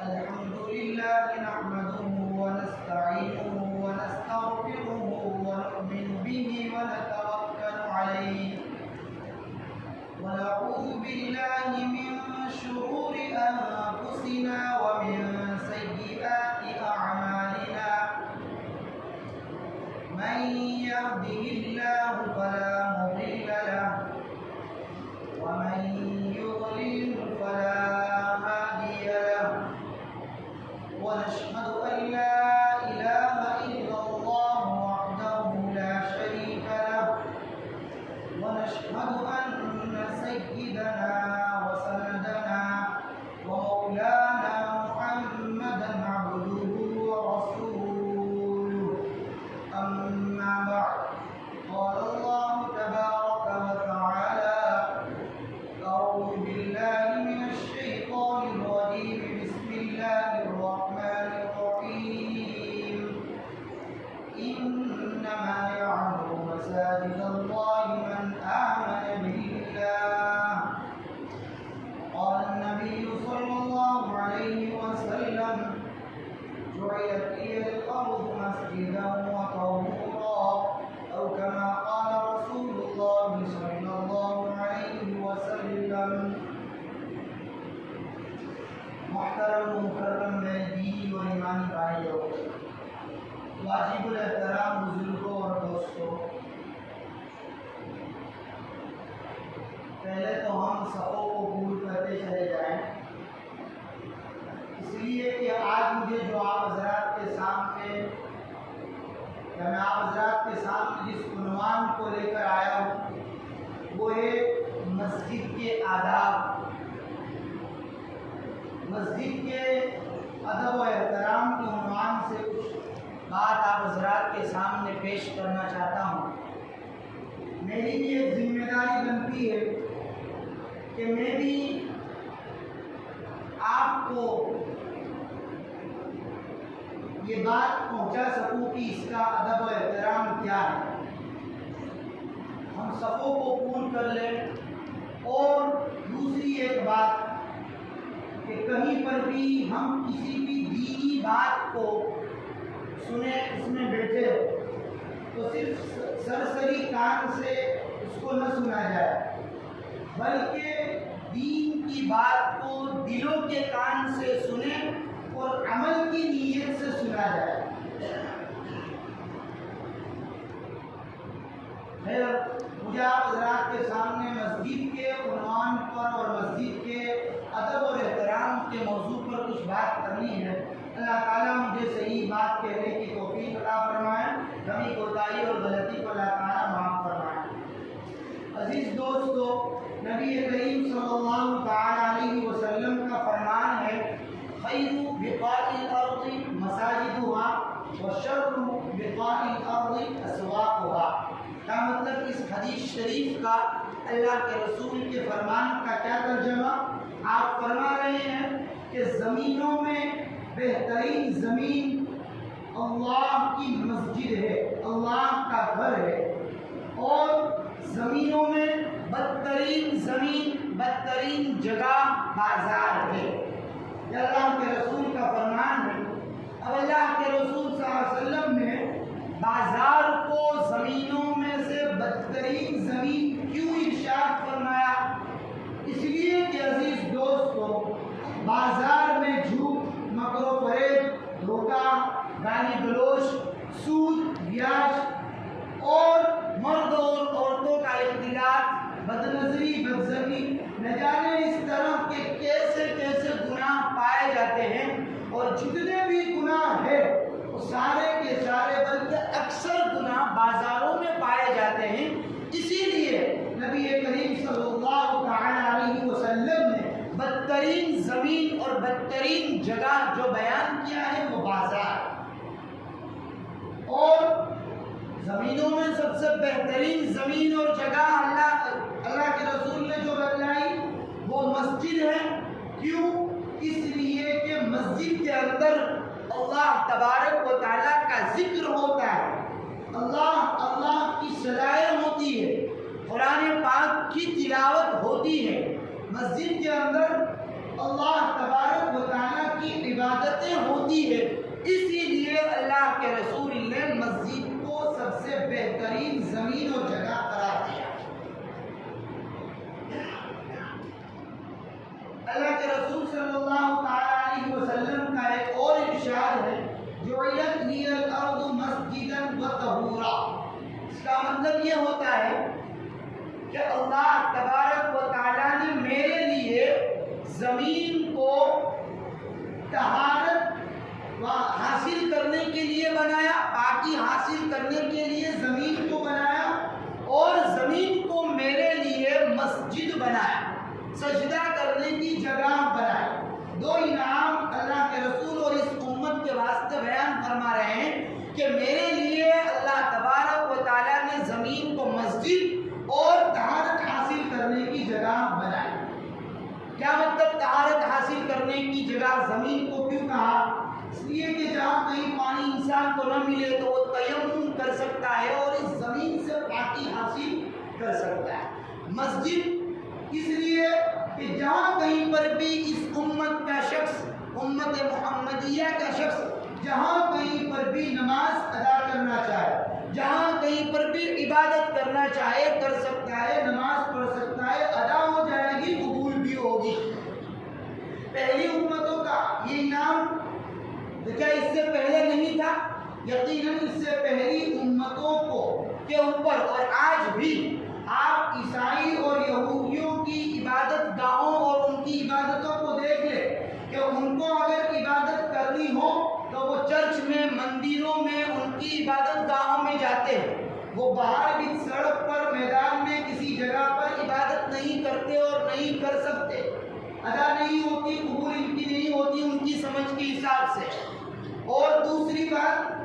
الحمد لله نحمده ونستعينه ونستغفره ونؤمن به ونتوكل عليه ونعوذ بالله من شرور أنفسنا ومن سيئات أعمالنا من يهده الله فلا مضل له ومن يضلل فلا هادي له ونشهد أن لا إله إلا الله وحده لا شريك له ونشهد أن سيدنا وسندنا ومولانا محمدا عبده ورسوله أما بعد قال الله تبارك وتعالى أعوذ بالله من الشيطان الرجيم بسم الله الرحمن الرحيم إنما يعمر مساجد الله من آمن بالله قال النبي صلى الله عليه وسلم جعلت لي الأرض مسجدا وطهورا أو كما قال رسول الله صلى الله عليه وسلم. محترم مکرم دینی و ایمانی بھائیوں، واجب الاحترام بزرگوں اور دوستوں، پہلے تو ہم صفوں کو قبول کرتے چلے جائیں، اس لیے کہ آج مجھے جو آپ حضرات کے سامنے میں آپ حضرات کے سامنے جس عنوان کو لے کر آیا ہوں وہ ہے مسجد کے آداب، مسجد کے ادب و احترام کے عنوان سے کچھ بات آپ حضرات کے سامنے پیش کرنا چاہتا ہوں۔ میری بھی ایک ذمہ داری بنتی ہے کہ میں بھی آپ کو یہ بات پہنچا سکوں کہ اس کا ادب و احترام کیا ہے، ہم صفوں کو قبول کر لیں۔ اور دوسری ایک بات کہ کہیں پر بھی ہم کسی بھی دینی بات کو سنیں، اس میں بیٹھے تو صرف سرسری کان سے اس کو نہ سنا جائے، بلکہ دین کی بات کو دلوں کے کان سے سنیں اور عمل کی نیت سے سنا جائے۔ مجھے آپ حضرات کے سامنے مسجد کے عنوان پر اور مسجد کے ادب اور احترام کے موضوع پر کچھ بات کرنی ہے۔ اللہ تعالیٰ مجھے صحیح بات کہنے کی توفیق عطا فرمائے، کمی کوتاہی اور غلطی کو اللہ تعالیٰ معاف فرمائے۔ عزیز دوستو، نبی کریم صلی اللہ تعالیٰ علیہ وسلم کا فرمان ہے خیر بقاع الارض مساجدها وشر بقاع الارض اسواقها۔ کا مطلب اس حدیث شریف کا، اللہ کے رسول کے فرمان کا کیا ترجمہ؟ آپ فرما رہے ہیں کہ زمینوں میں بہترین زمین اللہ کی مسجد ہے، اللہ کا گھر ہے، اور زمینوں میں بدترین زمین، بدترین جگہ بازار ہے۔ یہ اللہ کے رسول کا فرمان ہے۔ اب اللہ کے رسول صلی اللہ علیہ وسلم نے بازار کو زمینوں میں سے بدترین زمین کیوں ارشاد فرمایا؟ اس لیے کہ عزیز دوستو، بازار میں جھوٹ، مکر و فریب، دھوکہ، گالی گلوچ، سود، بیاج اور مرد اور عورتوں کا اختلاط، بدنظری، بدظنی، نہ جانے اس طرح کے کیسے کیسے گناہ پائے جاتے ہیں، اور جتنے بھی گناہ ہیں وہ سارے کے سارے بلکہ اکثر گناہ بازاروں میں پائے جاتے ہیں۔ اسی لیے نبی کریم صلی اللہ تعالی علیہ وسلم نے بدترین زمین اور بدترین جگہ جو بیان کیا ہے وہ بازار، اور زمینوں میں سب سے بہترین زمین اور جگہ اللہ کے رسول نے جو بتلائی وہ مسجد ہے۔ کیوں؟ اس لیے کہ مسجد کے اندر اللہ تبارک و تعالیٰ کا ذکر ہوتا ہے، اللہ کی صدائیں ہوتی ہے، قرآن پاک کی تلاوت ہوتی ہے۔ مسجد کے اندر اللہ ترین زمین اور جگہ قرار دیا۔ اللہ کے رسول صلی اللہ علیہ وسلم کا ایک اور ارشاد ہے، جعلت لی الارض مسجدا وطہورا۔ اس کا مطلب یہ ہوتا ہے کہ اللہ تبارک و تعالیٰ نے میرے لیے زمین کو طہارت حاصل کرنے کے لیے بنایا، پاکی حاصل کرنے کے لیے زمین کو بنایا، اور زمین کو میرے لیے مسجد بنایا، سجدہ کرنے کی جگہ بنائی۔ دو انعام اللہ کے رسول اور اس امت کے واسطے بیان فرما رہے ہیں کہ میرے لیے اللہ تبارک و تعالیٰ نے زمین کو مسجد اور طہارت حاصل کرنے کی جگہ بنائی۔ کیا مطلب طہارت حاصل کرنے کی جگہ زمین کو کیوں کہا؟ اس لیے کہ جہاں کہیں پانی انسان کو نہ ملے تو وہ تیمم کر سکتا ہے اور اس زمین سے پاکی حاصل کر سکتا ہے۔ مسجد اس لیے کہ جہاں کہیں پر بھی اس امت کا شخص، امت محمدیہ کا شخص جہاں کہیں پر بھی نماز ادا کرنا چاہے، جہاں کہیں پر بھی عبادت کرنا چاہے کر سکتا ہے، نماز پڑھ سکتا ہے، ادا ہو جائے گی، قبول بھی ہوگی۔ پہلی امتوں کا یہ انعام کیا اس سے پہلے نہیں تھا؟ یقیناً اس سے پہلی امتوں کو کے اوپر، اور آج بھی آپ عیسائی اور یہودیوں کی عبادت گاہوں اور ان کی عبادتوں کو دیکھ لیں کہ ان کو اگر عبادت کرنی ہو تو وہ چرچ میں، مندروں میں، ان کی عبادت گاہوں میں جاتے ہیں۔ وہ باہر بھی سڑک پر، میدان میں، کسی جگہ پر عبادت نہیں کرتے اور نہیں کر سکتے، ادا نہیں ہوتی، قبول ان کی نہیں ہوتی ان کی سمجھ کے حساب سے۔ اور دوسری بات،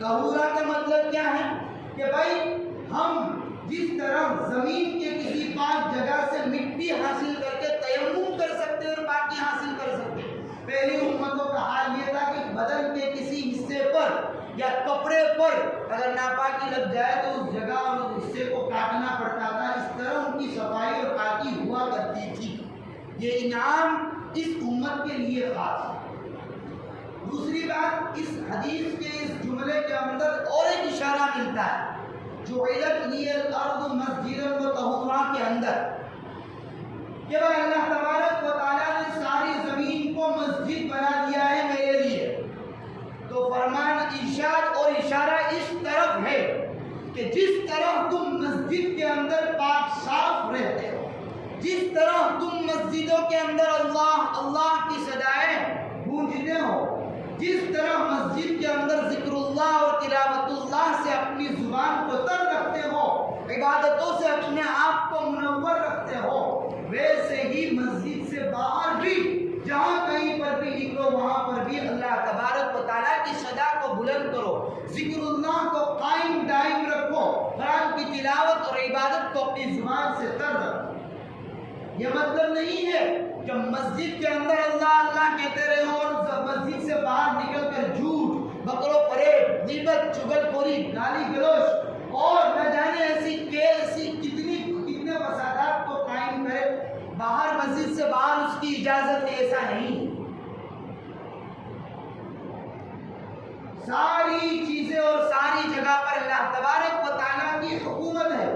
طہورا کا مطلب کیا ہے کہ بھائی ہم جس طرح زمین کے کسی پاک جگہ سے مٹی حاصل کر کے تیمم کر سکتے اور پاکی حاصل کر سکتے، پہلی امتوں کا حال یہ تھا کہ بدن کے کسی حصے پر یا کپڑے پر اگر ناپاکی لگ جائے تو اس جگہ اور اس حصے کو کاٹنا پڑتا تھا۔ اس طرح ان کی صفائی اور پاکی ہوا کرتی تھی۔ یہ انعام اس امت کے لیے خاص ہے۔ دوسری بات، اس حدیث کے اس جملے کے اندر اور ایک اشارہ ملتا ہے، جعلت لی الارض مسجدا وطہورا کے اندر، کہ بھائی اللہ تبارک و تعالیٰ نے ساری زمین کو مسجد بنا دیا ہے میرے لیے۔ تو فرمان، ارشاد اور اشارہ اس طرف ہے کہ جس طرح تم مسجد کے اندر پاک صاف رہتے ہو، جس طرح تم مسجدوں کے اندر اللہ اللہ کی صدائیں گونجتے ہو، جس طرح مسجد کے اندر ذکر اللہ اور تلاوت اللہ سے اپنی زبان کو تر رکھتے ہو، عبادتوں سے اپنے آپ کو منور رکھتے ہو، ویسے ہی مسجد سے باہر بھی جہاں کہیں پر بھی نکلو وہاں پر بھی اللہ تبارک و تعالیٰ کی صدا کو بلند کرو، ذکر اللہ کو قائم دائم رکھو، قرآن کی تلاوت اور عبادت کو اپنی زبان سے تر رکھو۔ یہ مطلب نہیں ہے کہ مسجد کے اندر اللہ اللہ کہتے رہے اور مسجد سے باہر نکل کر جھوٹ، بکر و فریب، غیبت، چغلخوری، گالی گلوچ اور نہ جانے ایسی کتنے فسادات کو قائم کرے۔ باہر مسجد سے باہر اس کی اجازت ہے، ایسا نہیں۔ ساری چیزیں اور ساری جگہ پر اللہ تبارک و تعالیٰ کی حکومت ہے۔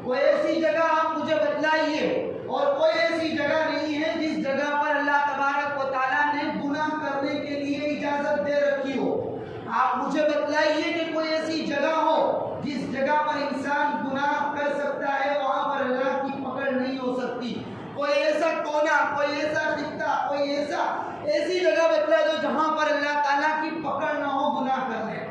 کوئی ایسی جگہ آپ مجھے بتلائیے، اور کوئی ایسی جگہ نہیں ہے جس جگہ پر اللہ تبارک و تعالیٰ نے گناہ کرنے کے لیے اجازت دے رکھی ہو۔ آپ مجھے بتلائیے کہ کوئی ایسی جگہ ہو جس جگہ پر انسان گناہ کر سکتا ہے، وہاں پر اللہ کی پکڑ نہیں ہو سکتی۔ کوئی ایسا کونا، کوئی ایسا خطہ، کوئی ایسی جگہ بتلا دو جہاں پر اللہ تعالیٰ کی پکڑ نہ ہو گناہ کرنے۔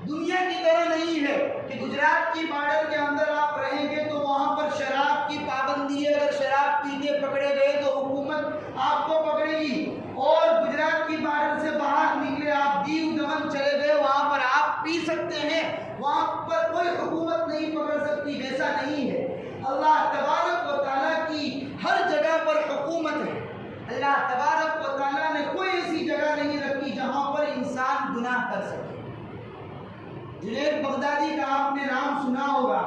دنیا کی طرح نہیں ہے کہ گجرات کی بارڈر کے اندر آپ رہیں گے تو وہاں پر شراب کی پابندی ہے، اگر شراب پیتے پکڑے گئے تو حکومت آپ کو پکڑے گی، اور گجرات کی بارڈر سے باہر نکلے آپ دیو دمن چلے گئے وہاں پر آپ پی سکتے ہیں، وہاں پر کوئی حکومت نہیں پکڑ سکتی۔ ویسا نہیں ہے، اللہ تبارک و تعالیٰ کی ہر جگہ پر حکومت ہے۔ اللہ تبارک و تعالیٰ نے کوئی ایسی جگہ نہیں رکھی جہاں پر انسان گناہ کر سکے۔ جنید بغدادی کا آپ نے نام سنا ہوگا،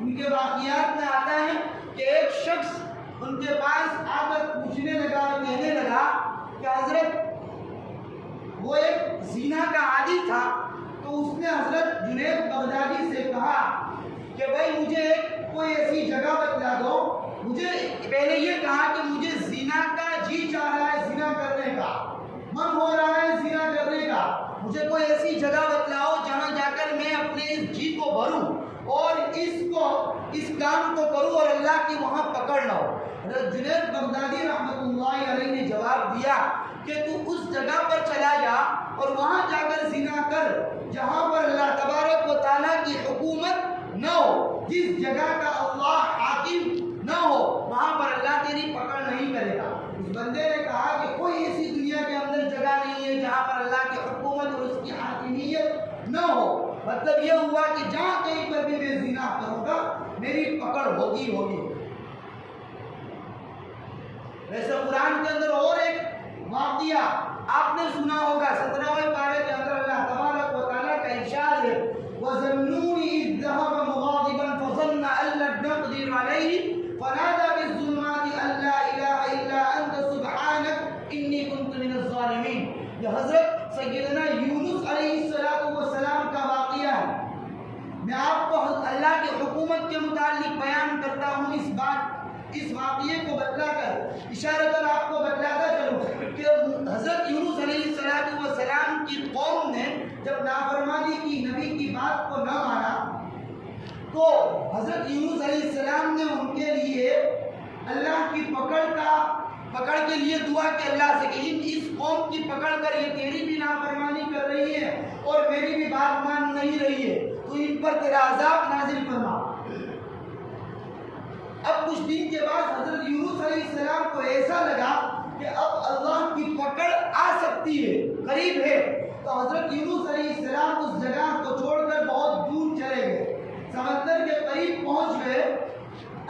ان کے واقعات میں آتا ہے کہ ایک شخص ان کے پاس آ کر پوچھنے لگا، کہنے لگا کہ حضرت وہ ایک زنا کا عادی تھا تو اس نے حضرت جنید بغدادی سے کہا کہ بھائی مجھے کوئی ایسی جگہ بتلا دو. مجھے پہلے یہ کہا کہ مجھے زنا کا جی چاہ رہا ہے, زنا کرنے کا من ہو رہا ہے, زنا کرنے کا. مجھے کوئی ایسی جگہ بتلاؤ جہاں جا کر میں اپنے اس جی کو بھروں اور اس کام کو کروں اور اللہ کی وہاں پکڑ نہ ہو. حضرت جنید بغدادی رحمۃ اللہ علیہ نے جواب دیا کہ تو اس جگہ پر چلا جا اور وہاں جا کر زنا کر جہاں پر اللہ تبارک و تعالیٰ کی حکومت نہ ہو, جس جگہ کا اللہ حاکم نہ ہو, وہاں پر اللہ تیری پکڑ نہیں کرے گا. اس بندے نے کہا کہ کوئی ایسی دنیا کے اندر جگہ نہیں ہے جہاں پر اللہ کی حکومت اور اس کی حاکمیت نہ ہو. مطلب یہ ہوا کہ جہاں کہیں پر بھی میں زنا کروں گا میری پکڑ ہوگی. ویسے قرآن کے اندر اور ایک واقعہ آپ نے سنا ہوگا, 17ویں پارے کے اندر اللہ تبارک و تعالیٰ کا ارشاد ہے وَظَنُّونِ إِذْ ذَهَبَ مُغَاضِبًا فَظَنَّ أَن لَّن نَّقْدِرَ عَلَيْهِ فَنَادَىٰ بِالظُّلُمَاتِ أَن لَّا إِلَٰهَ إِلَّا أَنتَ سُبْحَانَكَ إِنِّي كُنتُ مِنَ الظَّالِمِينَ. یہ حضرت سیدنا یونس علیہ السلام کا واقعہ ہے. میں آپ کو اللہ کی حکومت کے متعلق بیان کرتا ہوں. اس واقعے کو بتلا کر اشارتاً آپ کو بتلاتا چلوں کہ حضرت یونس علیہ السلام کی قوم نے جب نافرمانی کی, نبی کی بات کو نہ مانا, تو حضرت یونس علیہ السلام نے ان کے لیے اللہ کی پکڑ کے لیے دعا کہ اللہ سے کہ اس قوم کی پکڑ کر یہ تیری بھی نافرمانی کر رہی ہے اور میری بھی بات مان نہیں رہی ہے, تو ان پر تیرا عذاب نازل فرما. اب کچھ دن کے بعد حضرت یونس علیہ السلام کو ایسا لگا کہ اب اللہ کی پکڑ آ سکتی ہے, قریب ہے. تو حضرت یونس علیہ السلام اس جگہ کو چھوڑ کر بہت دور چلے گئے, سمندر کے قریب پہنچ گئے.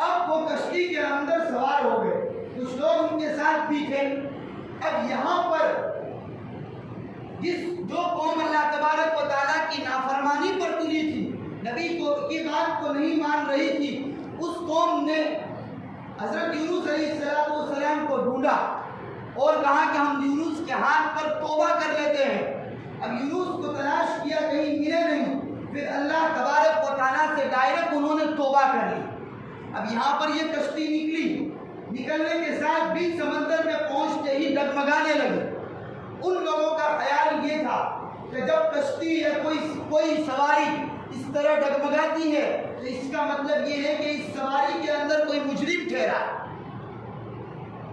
اب وہ کشتی کے اندر سوار ہو گئے, کچھ لوگ ان کے ساتھ بھی تھے. اب یہاں پر جو قوم اللہ تبارک و تعالیٰ کی نافرمانی پر تلی تھی, نبی کی بات کو نہیں مان رہی تھی, اس قوم نے حضرت یونس علیہ السلام کو ڈھونڈا اور کہا کہ ہم یونس کے ہاتھ پر توبہ کر لیتے ہیں. اب یونس کو تلاش کیا, کہیں ملے نہیں. پھر اللہ تبارک و تعالیٰ سے ڈائریکٹ انہوں نے توبہ کر لی. اب یہاں پر یہ کشتی نکلنے کے ساتھ بھی سمندر میں پہنچتے ہی ڈگمگانے لگے. ان لوگوں کا خیال یہ تھا کہ جب کشتی یا کوئی سواری اس طرح ڈگمگاتی ہے تو اس کا مطلب یہ ہے کہ اس سواری کے اندر کوئی مجرم ٹھہرا.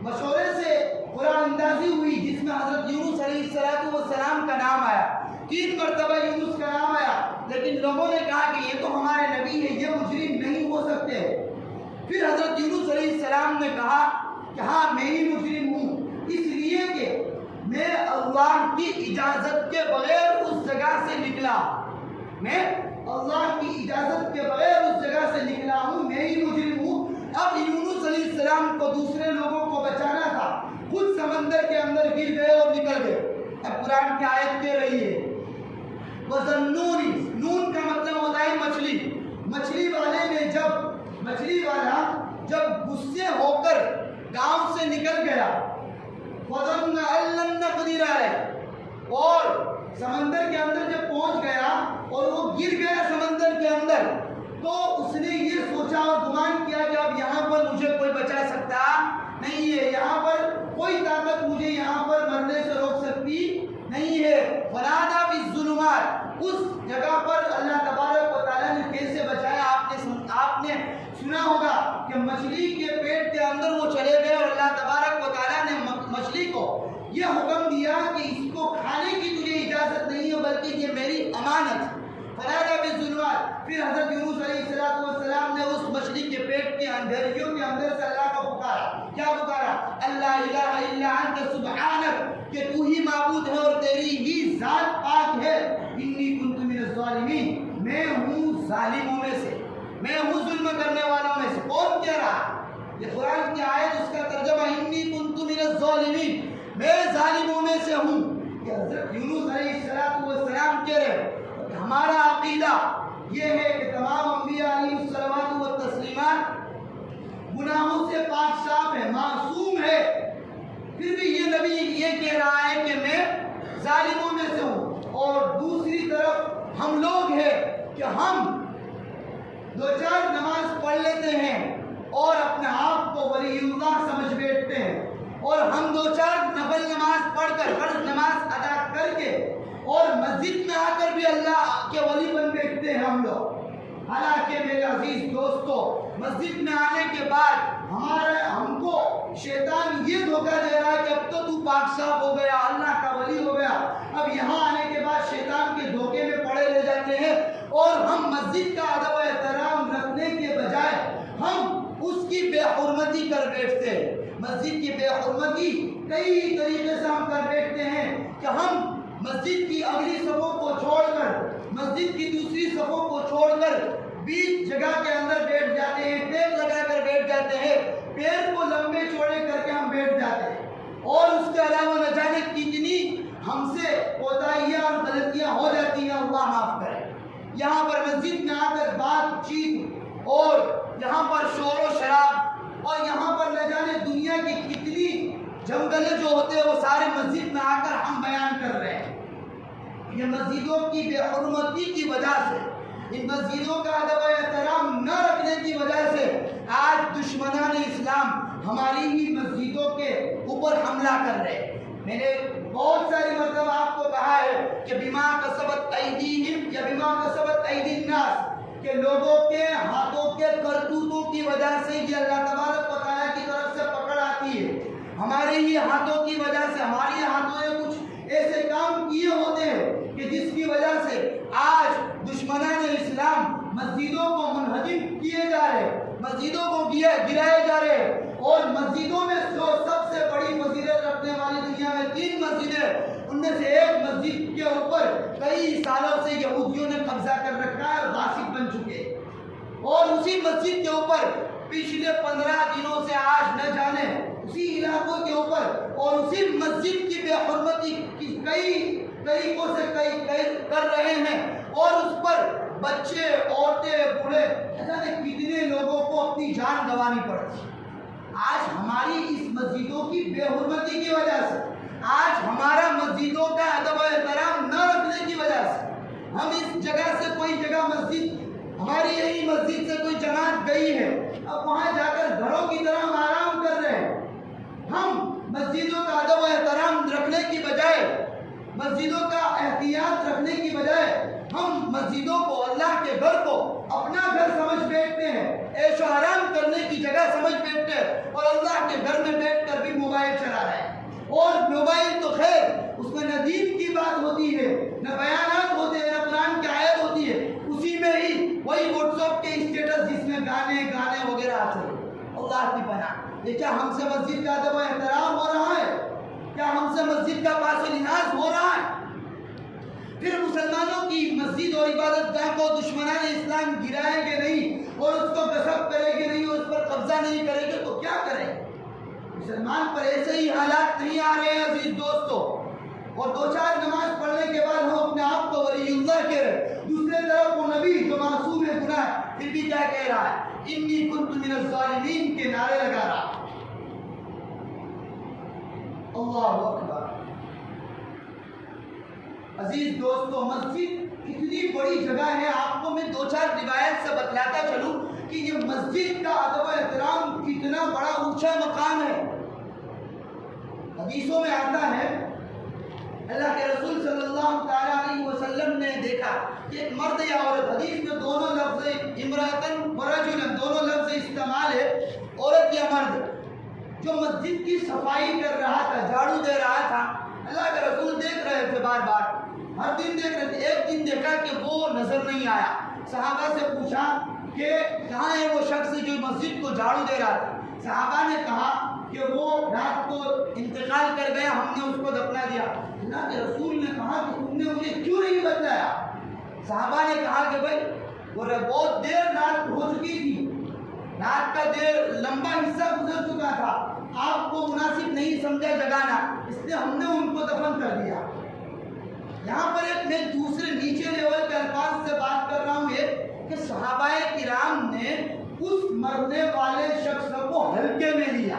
مشورے سے قرآن اندازی ہوئی جس میں حضرت یونس علیہ السلام کا نام آیا. 3 مرتبہ یونس کا نام آیا, لیکن لوگوں نے کہا کہ یہ تو ہمارے نبی ہے, یہ مجرم نہیں ہو سکتے. پھر حضرت یونس علیہ السلام نے کہا کہ ہاں میں ہی مجرم ہوں, اس لیے کہ میں اللہ کی اجازت کے بغیر اس جگہ سے نکلا. میں اللہ کی اجازت کے بغیر اس جگہ سے نکلا ہوں, میں ہی مجرم ہوں. اب یونس علیہ السلام کو دوسرے لوگوں کو بچانا تھا, خود سمندر کے اندر گر گئے اور نکل گئے. اب قرآن کی آیت کہہ رہی ہے وَظَنُّونِ, نون کا مطلب ہوتا ہے مچھلی. مچھلی والا جب غصے ہو کر گاؤں سے نکل گیا, فَظَنَّ أَن لَّن نَّقْدِرَ عَلَيْهِ, اور سمندر کے اندر جب پہنچ گیا اور وہ گر گیا سمندر کے اندر, تو اس نے یہ سوچا اور گمان کیا کہ اب یہاں پر مجھے کوئی بچا سکتا نہیں ہے, یہاں پر کوئی طاقت مجھے یہاں پر مرنے سے روک سکتی نہیں ہے. فَنَادَىٰ فِي الظُّلُمَاتِ, اس جگہ پر اللہ تبارک و تعالیٰ نے کیسے بچایا آپ نے سنا ہوگا کہ مچھلی کے پیٹ کے اندر وہ چلے گئے اور اللہ تبارک و تعالیٰ نے مچھلی کو یہ حکم دیا کہ اس کو کھانے کی تجھے اجازت نہیں ہے بلکہ یہ میری امانت. فَنَادَىٰ فِي الظُّلُمَاتِ, پھر حضرت یونس علیہ السلام نے اس مچھلی کے پیٹ کے اندھیریوں کے اندر سے اللہ کو پکارا. کیا پکارا؟ اللہ الہ الا انت سبحانک, کہ تو ہی معبود ہے اور تیری ہی ذات پاک ہے. انی کنت من الظالمین, میں ہوں ظالموں میں سے, میں ہوں ظلم کرنے والوں میں سے. کون کہہ رہا؟ یہ قرآن کی آیت, اس کا ترجمہ انی کنت من الظالمین, میں ظالموں میں سے ہوں. کہ حضرت یونس علیہ السلام کہہ رہے ہمارا عقیدہ یہ ہے کہ تمام انبیاء علیہ الصلوات و تسلیمات گناہوں سے پاک صاف ہے, معصوم ہے. پھر بھی یہ نبی یہ کہہ رہا ہے کہ میں ظالموں میں سے ہوں. اور دوسری طرف ہم لوگ ہیں کہ ہم دو چار نماز پڑھ لیتے ہیں اور اپنے آپ کو ولی اللہ سمجھ بیٹھتے ہیں، اور ہم دو چار نفل نماز پڑھ کر فرض نماز ادا کر کے اور مسجد میں آ کر بھی اللہ کے ولی بن بیٹھتے ہیں ہم لوگ۔ حالانکہ میرے عزیز دوستو، مسجد میں آنے کے بعد ہم کو شیطان یہ دھوکہ دے رہا ہے کہ اب تو پاک صاف ہو گیا، اللہ کا ولی ہو گیا۔ اب یہاں آنے کے بعد شیطان کے دھوکے میں پڑے لے جاتے ہیں، اور ہم مسجد کا ادب و احترام رکھنے کے بجائے ہم اس کی بے حرمتی کر بیٹھتے ہیں۔ مسجد کی بے حرمتی کئی طریقے سے ہم کر بیٹھتے ہیں کہ ہم مسجد کی اگلی صفوں کو چھوڑ کر، مسجد کی دوسری صفوں کو چھوڑ کر بیچ جگہ کے اندر بیٹھ جاتے ہیں، ٹیک لگا کر بیٹھ جاتے ہیں، پیر کو لمبے چوڑے کر کے ہم بیٹھ جاتے ہیں، اور اس کے علاوہ نہ جانے کتنی ہم سے کوتاہیاں اور غلطیاں ہو جاتی ہیں، اللہ معاف کرے۔ یہاں پر مسجد میں آ کر بات چیت اور یہاں پر شور و شراب اور یہاں پر نہ جانے دنیا کی کتنی جنگلیں جو ہوتے ہیں وہ سارے مسجد میں آ کر ہم بیان کر رہے ہیں۔ یہ مسجدوں کی بے حرمتی کی وجہ سے، ان مسجدوں کا ادب و احترام نہ رکھنے کی وجہ سے آج دشمنان اسلام ہماری ہی مسجدوں کے اوپر حملہ کر رہے ہیں۔ میں نے بہت ساری مرتبہ آپ کو کہا ہے کہ بما کسبت ایدیہم یا بما کسبت ایدی الناس، کہ لوگوں کے ہاتھوں کے کرتوتوں کی وجہ سے یہ اللہ تبارک و تعالیٰ کی طرف سے پکڑ آتی ہے۔ ہمارے ہی ہاتھوں کی وجہ سے، ہماری ہاتھوں نے کچھ ایسے کام کیے ہوتے ہیں کہ جس کی وجہ سے آج دشمنان اسلام مسجدوں کو منہدم کیے جا رہے ہیں، مسجدوں کو گرائے جا رہے ہیں، اور مسجدوں میں جو سب سے بڑی فضیلت رکھنے والی دنیا میں 3 مسجدیں، ان میں سے ایک مسجد کے اوپر کئی سالوں سے یہودیوں نے قبضہ کر رکھا ہے اور غاصب بن چکے، اور اسی مسجد کے اوپر پچھلے 15 دنوں سے آج نہ جانے اسی علاقوں کے اوپر اور اسی مسجد کی بے حرمتی کی کئی طریقوں سے کر رہے ہیں، اور اس پر بچے، عورتیں، بوڑھے، کتنے لوگوں کو اپنی جان گنوانی پڑتی۔ آج ہماری اس مسجدوں کی بے حرمتی کی وجہ سے، آج ہمارا مسجدوں کا ادب و احترام نہ رکھنے کی وجہ سے، ہم اس جگہ سے کوئی جگہ مسجد، ہماری یہی مسجد سے کوئی جماعت گئی ہے، اب وہاں جا کر گھروں کی طرح ہم آرام کر رہے ہیں۔ ہم مسجدوں کا ادب و احترام رکھنے کی بجائے، مسجدوں کا احتیاط رکھنے کی بجائے، ہم مسجدوں کو، اللہ کے گھر کو اپنا گھر سمجھ بیٹھتے ہیں، عیش و آرام کرنے کی جگہ سمجھ بیٹھتے ہیں، اور اللہ کے گھر میں بیٹھ کر بھی موبائل چلا رہے ہیں۔ اور موبائل تو خیر اس میں نہ دین کی بات ہوتی ہے، نہ بیانات ہوتے ہیں، نہ قرآن کی آیت ہوتی ہے، اسی میں ہی وہی واٹس ایپ کے اسٹیٹس جس میں گانے وغیرہ آتے ہیں۔ اللہ کی پناہ، یہ کیا ہم سے مسجد کا ادب و احترام ہو رہا ہے؟ کیا ہم سے مسجد کا پاس و لحاظ ہو رہا ہے؟ پھر مسلمانوں کی مسجد اور عبادت گاہ کو دشمنان اسلام گرائیں گے نہیں، اور اس کو غصب کریں گے نہیں، اور اس پر قبضہ نہیں کریں گے تو کیا کریں؟ مسلمان پر ایسے ہی حالات نہیں آ رہے ہیں عزیز دوستو، اور 2-4 نماز پڑھنے کے بعد ہم اپنے آپ کو ولی اللہ کہہ رہے، دوسرے طرف وہ نبی جو معصوم ہے گناہ، پھر بھی کیا کہہ رہا ہے؟ انی کنت من الظالمین کے نعرے لگا رہا۔ اللہ اکبر۔ عزیز دوستو، مسجد کتنی بڑی جگہ ہے، آپ کو میں 2-4 روایت سے بتلاتا چلوں کہ یہ مسجد کا ادب و احترام کتنا بڑا اونچا مقام ہے۔ حدیثوں میں آتا ہے، اللہ کے رسول صلی اللہ تعالیٰ علیہ وسلم نے دیکھا کہ ایک مرد یا عورت، حدیث میں دونوں لفظ امرأتن و رجلن دونوں لفظ استعمال ہے، عورت یا مرد، جو مسجد کی صفائی کر رہا تھا، جھاڑو دے رہا تھا۔ اللہ کے رسول دیکھ رہے تھے، بار بار ہر دن دیکھ رہے تھے۔ ایک دن دیکھا کہ وہ نظر نہیں آیا، صحابہ سے پوچھا کہ کہاں ہے وہ شخص جو مسجد کو جھاڑو دے رہا تھا؟ صحابہ نے کہا کہ وہ رات کو انتقال کر گیا، ہم نے اس کو دفنا دیا۔ اللہ کے رسول نے کہا کہ تم نے مجھے کیوں نہیں بتلایا؟ صحابہ نے کہا کہ بھائی وہ بہت دیر رات ہو چکی تھی، رات کا دیر لمبا حصہ گزر چکا تھا، آپ کو مناسب نہیں سمجھا جگانا، اس لیے ہم نے ان کو دفن کر دیا۔ یہاں پر ایک میں دوسرے نیچے لیول کے الفاظ سے بات کر رہا ہوں، یہ کہ صحابہ کرام نے اس مرنے والے شخص کو ہلکے میں لیا،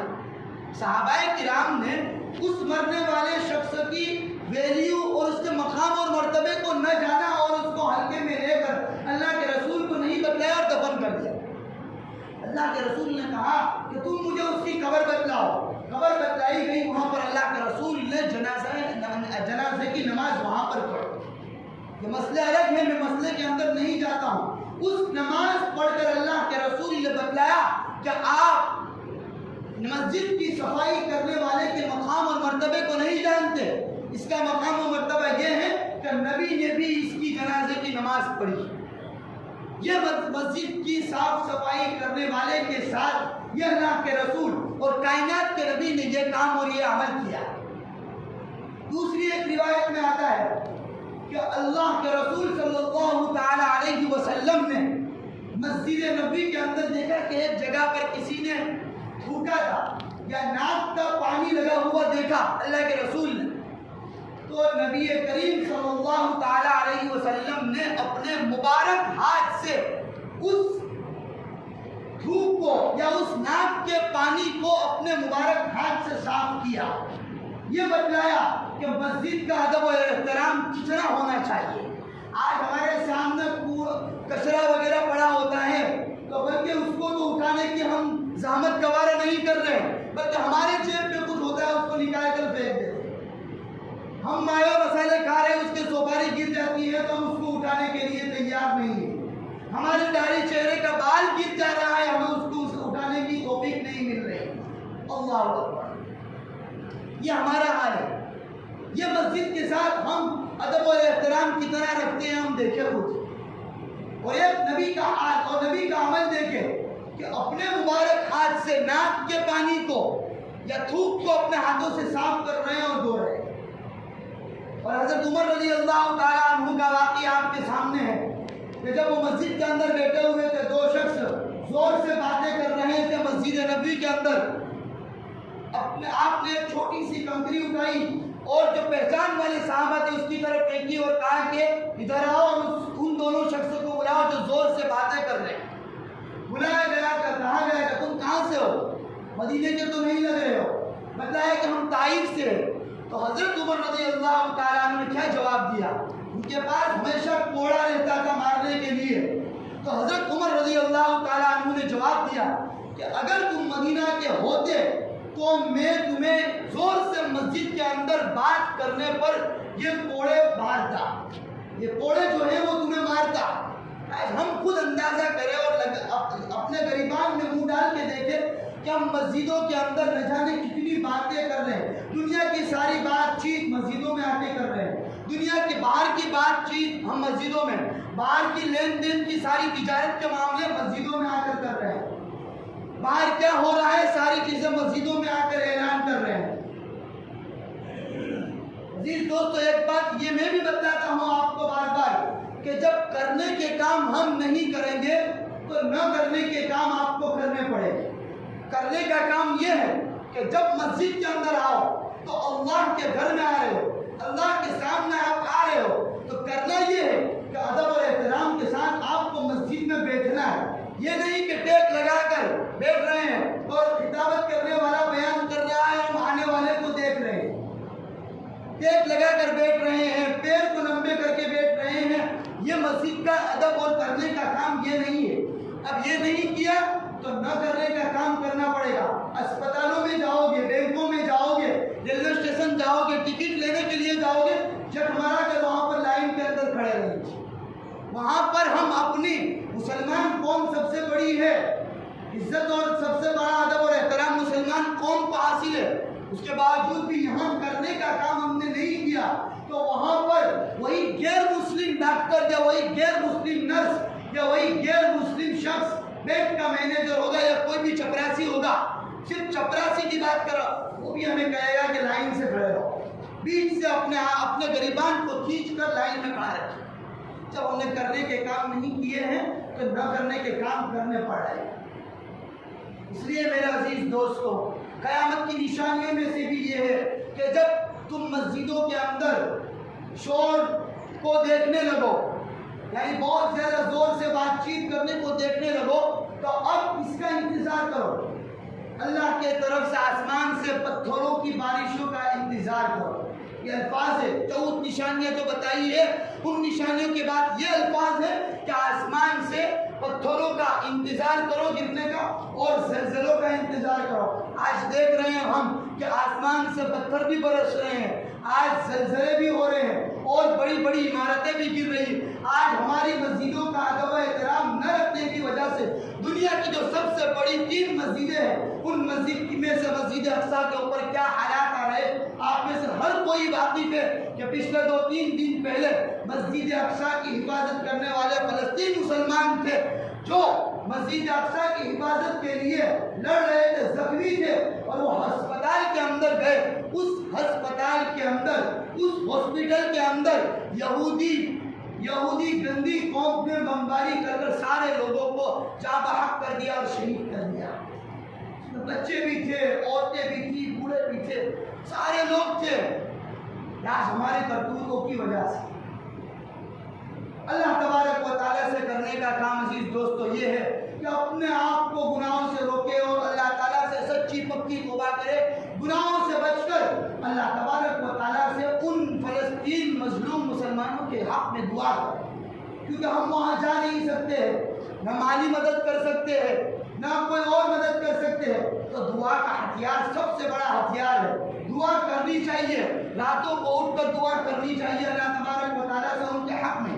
صحابہ کرام نے اس مرنے والے شخص کی ویلیو اور اس کے مقام اور مرتبے کو نہ جانا اور اس کو ہلکے میں لے کر اللہ کے رسول کو نہیں بتلایا اور دفن کر دیا۔ اللہ کے رسول نے کہا کہ تم مجھے اس کی قبر بتلاؤ۔ قبر بتلائی گئی، وہاں پر اللہ کے رسول نے جنازے کی نماز وہاں پر پڑھی۔ یہ مسئلہ الگ ہے، میں مسئلے کے اندر نہیں جاتا ہوں۔ اس نماز پڑھ کر اللہ کے رسول نے بتلایا کہ آپ مسجد کی صفائی کرنے والے کے مقام اور مرتبے کو نہیں جانتے۔ اس کا مقام و مرتبہ یہ ہے کہ نبی نے بھی اس کی جنازے کی نماز پڑھی۔ یہ مسجد کی صاف صفائی کرنے والے کے ساتھ یہ اللہ کے رسول اور کائنات کے نبی نے یہ کام اور یہ عمل کیا۔ دوسری ایک روایت میں آتا ہے کہ اللہ کے رسول صلی اللہ تعالی علیہ وسلم نے مسجد نبی کے اندر دیکھا کہ ایک جگہ پر کسی نے تھوکا تھا یا ناک کا پانی لگا ہوا دیکھا اللہ کے رسول نے، تو نبی کریم صلی اللہ تعالی علیہ وسلم نے اپنے مبارک ہاتھ سے اس تھوک کو یا اس ناک کے پانی کو اپنے مبارک ہاتھ سے صاف کیا۔ یہ بتلایا کہ مسجد کا ادب و احترام کتنا ہونا چاہیے۔ آج ہمارے سامنے کچرا وغیرہ پڑا ہوتا ہے تو بلکہ اس کو تو اٹھانے کی ہم زحمت گوارا نہیں کر رہے، بلکہ ہمارے جیب میں کچھ ہوتا ہے اس کو نکال کر پھینک دیتے۔ ہم مایہ مسالے کھا رہے ہیں، اس کے سوپاری گر جاتی ہے تو ہم اس کو اٹھانے کے لیے تیار نہیں ہیں۔ ہمارے داڑھی چہرے کا بال گر جا رہا ہے، ہمیں اس کو اٹھانے کی توفیق نہیں مل رہی۔ اللہ اکبر، یہ ہمارا حال ہے۔ یہ مسجد کے ساتھ ہم ادب و احترام کتنا رکھتے ہیں ہم دیکھیں خود، اور ایک نبی کا حال اور نبی کا عمل دیکھیں کہ اپنے مبارک ہاتھ سے ناک کے پانی کو یا تھوک کو اپنے ہاتھوں سے صاف کر رہے ہیں اور دھو رہے ہیں۔ اور حضرت عمر رضی اللہ تعالیٰ عنہ کا واقعہ آپ کے سامنے ہے کہ جب وہ مسجد کے اندر بیٹھے ہوئے تھے، دو شخص زور سے باتیں کر رہے تھے مسجد نبوی کے اندر۔ آپ نے ایک چھوٹی سی کنکری اٹھائی اور جو پہچان والے صحابہ تھے اس کی طرف پھینکی اور کہا کہ ادھر آؤ اور ان دونوں شخصوں کو بلاؤ جو زور سے باتیں کر رہے ہیں۔ بلایا گیا، کہا گیا کہ تم کہاں سے ہو؟ مدینے کے تو نہیں لگ رہے ہو۔ بتلایا کہ ہم طائف سے ہیں۔ تو حضرت عمر رضی اللہ تعالیٰ عنہ نے کیا جواب دیا؟ ان کے پاس ہمیشہ کوڑا رہتا تھا مارنے کے لیے۔ تو حضرت عمر رضی اللہ تعالیٰ عنہ نے جواب دیا کہ اگر تم مدینہ کے ہوتے تو میں تمہیں زور سے مسجد کے اندر بات کرنے پر یہ کوڑے مارتا، یہ کوڑے جو ہیں وہ تمہیں مارتا۔ ہم خود اندازہ کریں اور اپنے گریبان میں منہ ڈال کے دیکھیں کہ ہم مسجدوں کے اندر نہ جانے کتنی باتیں کر رہے ہیں۔ دنیا کی ساری بات چیت مسجدوں میں آ کے کر رہے ہیں۔ دنیا کے باہر کی بات چیت ہم مسجدوں میں، باہر کی لین دین کی ساری تجارت کے معاملے مسجدوں میں آ کر رہے ہیں۔ باہر کیا ہو رہا ہے ساری چیزیں مسجدوں میں آ کر اعلان کر رہے ہیں۔ عزیز دوستو، ایک بات یہ میں بھی بتاتا ہوں آپ کو بار بار کہ جب کرنے کے کام ہم نہیں کریں گے تو نہ کرنے کے کام آپ کو کرنے پڑے گے۔ کرنے کا کام یہ ہے کہ جب مسجد کے اندر آؤ تو اللہ کے گھر میں آ رہے ہو، اللہ کے سامنے آپ آ رہے ہو تو کرنا یہ ہے کہ ادب اور احترام کے ساتھ آپ کو مسجد میں بیٹھنا ہے۔ یہ نہیں کہ ٹیک لگا کر بیٹھ رہے ہیں اور خطابت کرنے والا بیان کر رہا ہے، ہم آنے والے کو دیکھ رہے ہیں۔ ٹیک لگا کر بیٹھ رہے ہیں، پیر کو لمبے کر کے بیٹھ رہے ہیں، یہ مسجد کا ادب اور کرنے کا کام یہ نہیں ہے۔ اب یہ نہیں کیا تو نہ کرنے کا کام کرنا پڑے گا۔ اسپتالوں میں جاؤ گے، بینکوں میں جاؤ گے، ریلوے اسٹیشن جاؤ گے، ٹکٹ لینے کے لیے جاؤ گے، جٹمارا کر وہاں پر لائن کے اندر کھڑے رہیں گے۔ وہاں پر ہم اپنی مسلمان قوم سب سے بڑی ہے، عزت اور سب سے بڑا ادب اور احترام مسلمان قوم کو حاصل ہے، اس کے باوجود بھی یہاں کرنے کا کام ہم نے نہیں کیا تو وہاں پر وہی غیر مسلم ڈاکٹر یا وہی غیر مسلم نرس یا وہی غیر مسلم شخص بینک کا مینیجر ہوگا یا کوئی بھی چپراسی ہوگا، صرف چپراسی کی بات کرو وہ بھی ہمیں کہے گا کہ لائن سے کھڑے رہو، بیچ سے اپنے گریبان کو کھینچ کر لائن میں کھڑا رہے۔ جب ہم نے کرنے کے کام نہیں کیے ہیں تو نہ کرنے کے کام کرنے پڑ رہے ہیں۔ اس لیے میرے عزیز دوستو، قیامت کی نشانیوں میں سے بھی یہ ہے کہ جب تم مسجدوں کے اندر شور کو دیکھنے لگو، یعنی بہت زیادہ زور سے بات چیت کرنے کو دیکھنے لگو، تو اب اس کا انتظار کرو، اللہ کے طرف سے آسمان سے پتھروں کی بارشوں کا انتظار کرو۔ یہ الفاظ ہے 14 نشانیاں جو بتائی ہے، ان نشانیوں کے بعد یہ الفاظ ہے کہ آسمان سے پتھروں کا انتظار کرو گرنے کا اور زلزلوں کا انتظار کرو۔ آج دیکھ رہے ہیں ہم کہ آسمان سے پتھر بھی برس رہے ہیں، آج زلزلے بھی ہو رہے ہیں اور بڑی بڑی عمارتیں بھی گر رہی ہیں۔ آج ہماری مسجدوں کا ادب و احترام نہ رکھنے کی وجہ سے دنیا کی جو سب سے بڑی 3 مسجدیں ہیں، ان مسجد میں سے مسجد اقصیٰ کے اوپر کیا حالات آ رہے ہیں، آپ میں سے ہر کوئی واقف ہے کہ پچھلے 2-3 دن پہلے مسجد اقصیٰ کی حفاظت کرنے والے فلسطین مسلمان تھے جو مسجد اقصیٰ کی حفاظت کے لیے لڑ رہے تھے، زخمی تھے، اور وہ ہسپتال کے اندر گئے۔ اس ہسپتال کے اندر، اس ہاسپٹل کے اندر یہودی گندی قوم نے بمباری کر سارے لوگوں کو جاں بحق کر دیا اور شہید کر دیا۔ بچے بھی تھے، عورتیں بھی تھی، بوڑھے بھی تھے، سارے لوگ تھے۔ آج ہمارے کرتوتوں کی وجہ سے اللہ تبارک و تعالیٰ سے کرنے کا کام عزیز دوستو یہ ہے کہ اپنے آپ کو گناہوں سے روکے اور اللہ تعالیٰ سے سچی پکی توبہ کرے، گناہوں سے بچ کر اللہ تبارک و تعالیٰ سے ان فلسطین مظلوم مسلمانوں کے حق میں دعا کرے، کیونکہ ہم وہاں جا نہیں سکتے ہیں، نہ مالی مدد کر سکتے ہیں، نہ کوئی اور مدد کر سکتے ہیں، تو دعا کا ہتھیار سب سے بڑا ہتھیار ہے۔ دعا کرنی چاہیے، راتوں کو اٹھ کر دعا کرنی چاہیے اللہ تبارک و تعالیٰ سے ان کے حق میں۔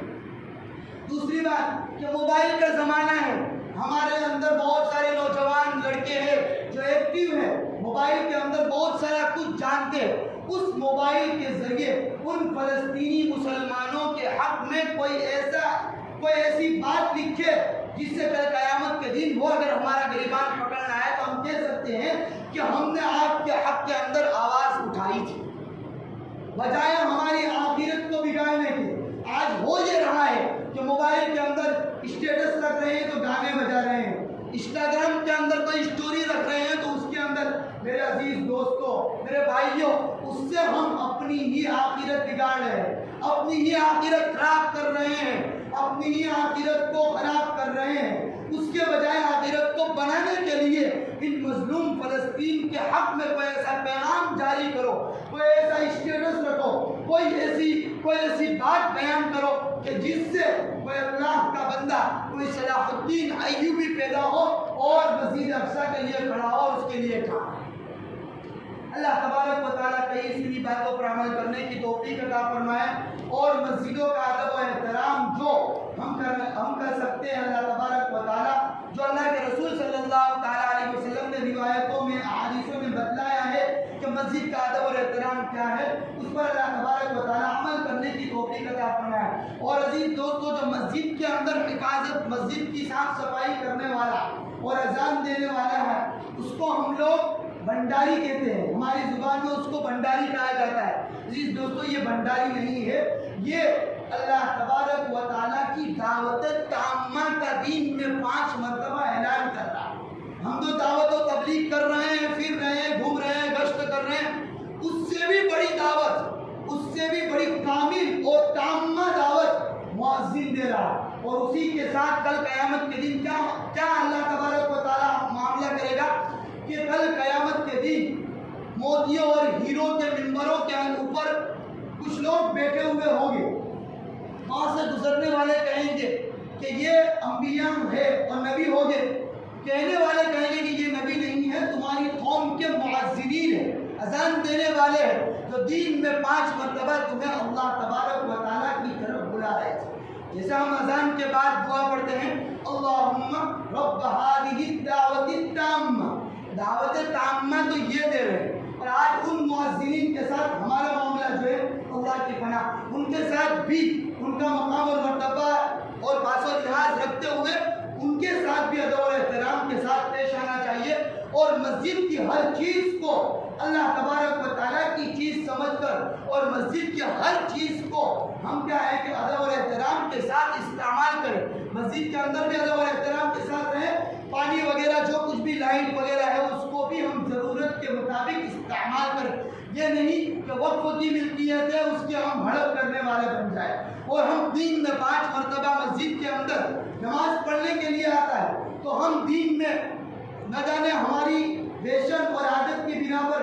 دوسری بات کہ موبائل کا زمانہ ہے، ہمارے اندر بہت سارے نوجوان لڑکے ہیں جو ایکٹیو ہیں، موبائل کے اندر بہت سارا کچھ جانتے ہیں۔ اس موبائل کے ذریعے ان فلسطینی مسلمانوں کے حق میں کوئی ایسی بات لکھے جس سے کل قیامت کے دن وہ اگر ہمارا گریبان پکڑنا ہے تو ہم کہہ سکتے ہیں کہ ہم نے آپ کے حق کے اندر آواز اٹھائی تھی، بجائے ہماری آخرت کو بگاڑنے کی۔ آج ہو یہ رہا ہے کہ موبائل کے اندر اسٹیٹس رکھ رہے ہیں تو گانے بجا رہے ہیں، انسٹاگرام کے اندر کوئی اسٹوری رکھ رہے ہیں تو اس کے اندر میرے عزیز دوستوں، میرے بھائیوں، اس سے ہم اپنی ہی آخرت بگاڑ رہے ہیں، اپنی ہی آخرت خراب کر رہے ہیں، اپنی ہی آخرت کو خراب کر رہے ہیں۔ اس کے بجائے آخرت کو بنانے کے لیے ان مظلوم فلسطین کے حق میں کوئی ایسا پیغام جاری کرو، کوئی ایسا اسٹیٹس رکھو، کوئی ایسی بات بیان کرو کہ جس سے کوئی اللہ کا بندہ، کوئی صلاح الدین ایوبی پیدا ہو اور مسجد اقصیٰ کے لیے کھڑا ہو اور اس کے لیے کھڑا۔ اللہ تبارک و تعالیٰ کئی اسی باتوں پر عمل کرنے کی توفیق عطا فرمائے، اور مسجدوں کا ادب و احترام جو ہم کر سکتے ہیں، اللہ تبارک و تعالیٰ جو اللہ کے رسول صلی اللہ تعالیٰ علیہ وسلم نے روایتوں میں، احادیثوں میں بتلایا ہے کہ مسجد کا ادب اور احترام کیا ہے، اس پر اللہ تبارک و تعالیٰ عمل کرنے کی توفیق عطا فرمائے۔ اور عزیز دوستو، جو مسجد کے اندر حفاظت، مسجد کی صاف صفائی کرنے والا اور اذان دینے والا ہے، اس کو ہم لوگ بھنڈاری کہتے ہیں، ہماری زبان میں اس کو بھنڈاری کہا جاتا ہے۔ عزیز دوستو، یہ بھنڈاری نہیں ہے، یہ اللہ تبارک و تعالیٰ کی دعوت تامہ کا دین میں 5 مرتبہ اعلان کر رہا ہے۔ ہم تو دعوت و تبلیغ کر رہے ہیں، پھر رہے ہیں، گھوم رہے ہیں، گشت کر رہے ہیں، اس سے بھی بڑی دعوت، اس سے بھی بڑی کامل اور تامہ دعوت مؤذن دے رہا ہے۔ اور اسی کے ساتھ کل قیامت کے دن کیا اللہ تبارک و تعالیٰ معاملہ کرے گا کہ کل قیامت کے دن موتیوں اور ہیروں کے ممبروں کے اوپر کچھ لوگ بیٹھے ہوئے ہوں گے، وہاں سے گزرنے والے کہیں گے کہ یہ انبیاء ہے اور نبی ہو گئے، کہنے والے کہیں گے کہ یہ نبی نہیں ہے، تمہاری قوم کے معذرین ہیں، اذان دینے والے ہیں جو دین میں 5 مرتبہ تمہیں اللہ تبارک و تعالیٰ کی طرف بلا رہے تھے۔ جیسے ہم اذان کے بعد دعا پڑھتے ہیں، اللہم رب هذه الدعوت التامہ، دعوت تامہ تو یہ دے رہے ہیں، اور آج ان معذرین کے ساتھ ہمارا معاملہ جو ہے اللہ کی پناہ، ان کے ساتھ بھی ان کا مقام اور مرتبہ اور پاس و لحاظ رکھتے ہوئے ان کے ساتھ بھی ادب و احترام کے ساتھ پیش آنا چاہیے، اور مسجد کی ہر چیز کو اللہ تبارک و تعالیٰ کی چیز سمجھ کر، اور مسجد کی ہر چیز کو ہم کیا ہے کہ ادب و احترام کے ساتھ استعمال کریں، مسجد کے اندر بھی ادب و احترام کے ساتھ رہیں، پانی وغیرہ جو کچھ بھی لائٹ وغیرہ ہے اس کو بھی ہم ضرورت کے مطابق استعمال کریں، یہ نہیں کہ وقت کی ملکیت ہے اس کے ہم ہڑپ کرنے والے بن جائیں۔ اور ہم دین میں 5 مرتبہ مسجد کے اندر نماز پڑھنے کے لیے آتا ہے تو ہم دین میں نہ جانے ہماری فیشن اور عادت کی بنا پر